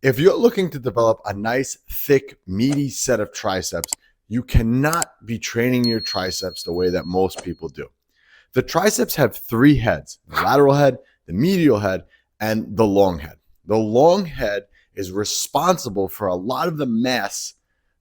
If you're looking to develop a nice, thick, meaty set of triceps, you cannot be training your triceps the way that most people do. The triceps have three heads: the lateral head, the medial head, and the long head. The long head is responsible for a lot of the mass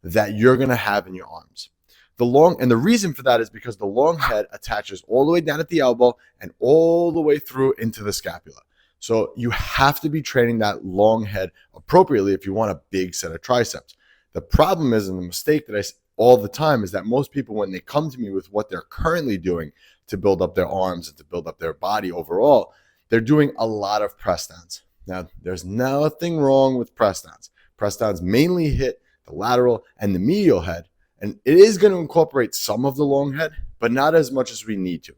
that you're going to have in your arms. The reason for that is because the long head attaches all the way down at the elbow and all the way through into the scapula. So you have to be training that long head appropriately if you want a big set of triceps. The problem is, and the mistake that I see all the time, is that most people, when they come to me with what they're currently doing to build up their arms and to build up their body overall, they're doing a lot of press downs. Now, there's nothing wrong with press downs. Press downs mainly hit the lateral and the medial head, and it is going to incorporate some of the long head, but not as much as we need to.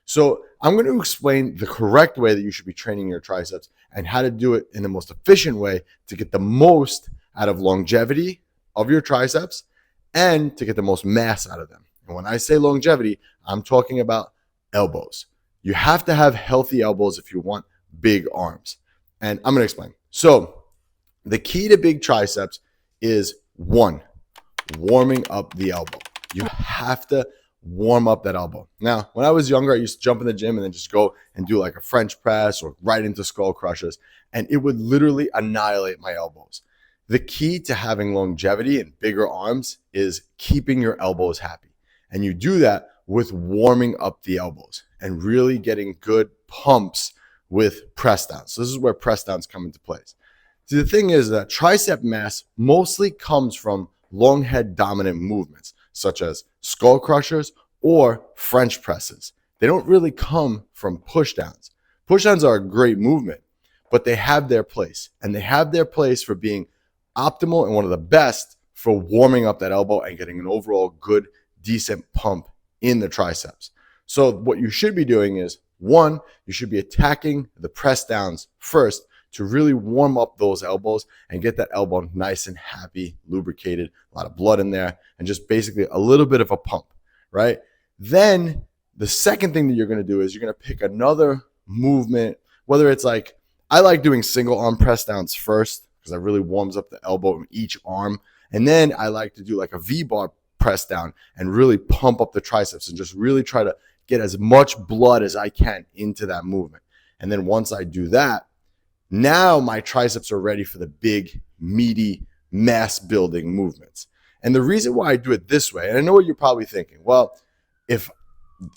So I'm going to explain the correct way that you should be training your triceps and how to do it in the most efficient way to get the most out of longevity of your triceps and to get the most mass out of them. And when I say longevity, I'm talking about elbows. You have to have healthy elbows if you want big arms. And I'm going to explain. So the key to big triceps is, one, warming up the elbow. You have to warm up that elbow. Now, when I was younger, I used to jump in the gym and then just go and do like a French press or right into skull crushers, and it would literally annihilate my elbows. The key to having longevity and bigger arms is keeping your elbows happy. And you do that with warming up the elbows and really getting good pumps with press downs. So this is where press downs come into place. See, the thing is that tricep mass mostly comes from long head dominant movements, such as skull crushers or French presses. They don't really come from push downs. Push downs are a great movement, but they have their place, and they have their place for being optimal and one of the best for warming up that elbow and getting an overall good, decent pump in the triceps. So what you should be doing is, one, you should be attacking the press downs first to really warm up those elbows and get that elbow nice and happy, lubricated, a lot of blood in there, and just basically a little bit of a pump, right? Then the second thing that you're going to do is you're going to pick another movement, whether it's like, I like doing single arm press downs first because that really warms up the elbow in each arm. And then I like to do like a V-bar press down and really pump up the triceps and just really try to get as much blood as I can into that movement. And then once I do that, now my triceps are ready for the big, meaty, mass-building movements. And the reason why I do it this way, and I know what you're probably thinking, well, if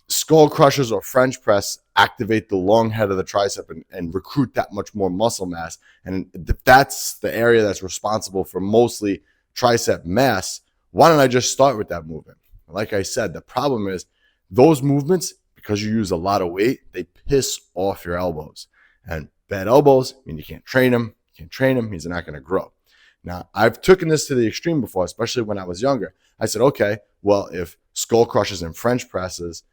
skull crushers or French press activate the long head of the tricep and recruit that much more muscle mass, and that's the area that's responsible for mostly tricep mass, why don't I just start with that movement? Like I said, the problem is those movements, because you use a lot of weight, they piss off your elbows. And bad elbows mean you can't train them. You can't train them means they're not going to grow. Now, I've taken this to the extreme before, especially when I was younger. I said, okay, well, if skull crushers and French presses,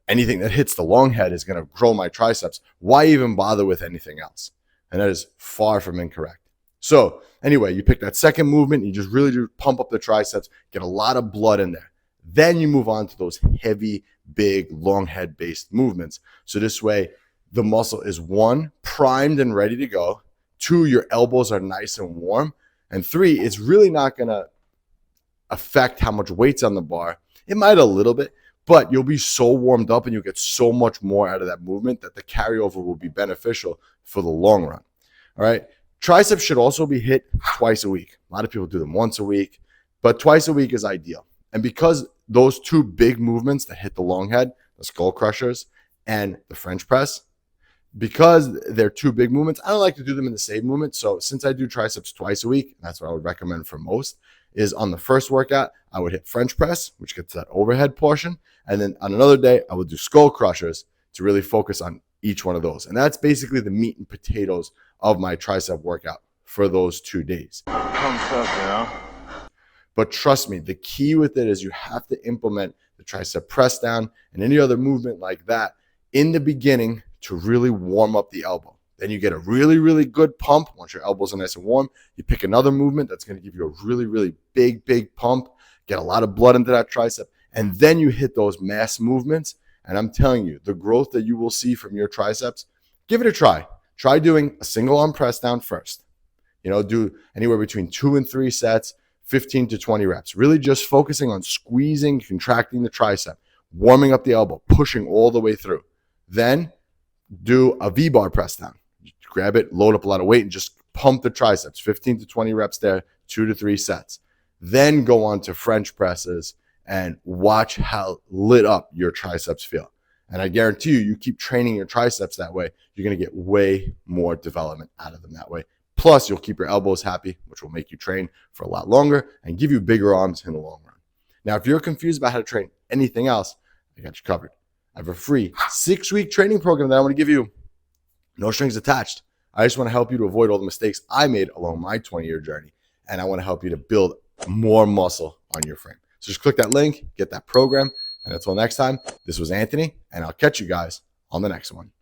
anything that hits the long head is going to grow my triceps, why even bother with anything else? And that is far from incorrect. So anyway, you pick that second movement, you just really do pump up the triceps, get a lot of blood in there. Then you move on to those heavy, big, long head-based movements. So this way, the muscle is, one, primed and ready to go. Two, your elbows are nice and warm. And three, it's really not going to affect how much weight's on the bar. It might a little bit, but you'll be so warmed up and you'll get so much more out of that movement that the carryover will be beneficial for the long run. All right. Triceps should also be hit twice a week. A lot of people do them once a week, but twice a week is ideal. And because those two big movements that hit the long head, the skull crushers and the French press, because they're two big movements, I don't like to do them in the same movement. So since I do triceps twice a week, that's what I would recommend for most, is on the first workout, I would hit French press, which gets that overhead portion. And then on another day, I would do skull crushers to really focus on each one of those. And that's basically the meat and potatoes of my tricep workout for those 2 days. Pumped up, you know? But trust me, the key with it is you have to implement the tricep press down and any other movement like that in the beginning to really warm up the elbow. Then you get a really, really good pump. Once your elbows are nice and warm, you pick another movement that's going to give you a really, really big pump, get a lot of blood into that tricep, and then you hit those mass movements. And I'm telling you, the growth that you will see from your triceps, give it a try. Try doing a single arm press down first. Do anywhere between 2 and 3 sets, 15 to 20 reps. Really just focusing on squeezing, contracting the tricep, warming up the elbow, pushing all the way through. Then do a V-bar press down. Grab it, load up a lot of weight, and just pump the triceps, 15 to 20 reps there, 2 to 3 sets. Then go on to French presses and watch how lit up your triceps feel. And I guarantee you keep training your triceps that way, you're going to get way more development out of them that way. Plus, you'll keep your elbows happy, which will make you train for a lot longer and give you bigger arms in the long run. Now, if you're confused about how to train anything else, I got you covered. I have a free 6-week training program that I want to give you. No strings attached. I just want to help you to avoid all the mistakes I made along my 20-year journey. And I want to help you to build more muscle on your frame. So just click that link, get that program. And until next time, this was Anthony, and I'll catch you guys on the next one.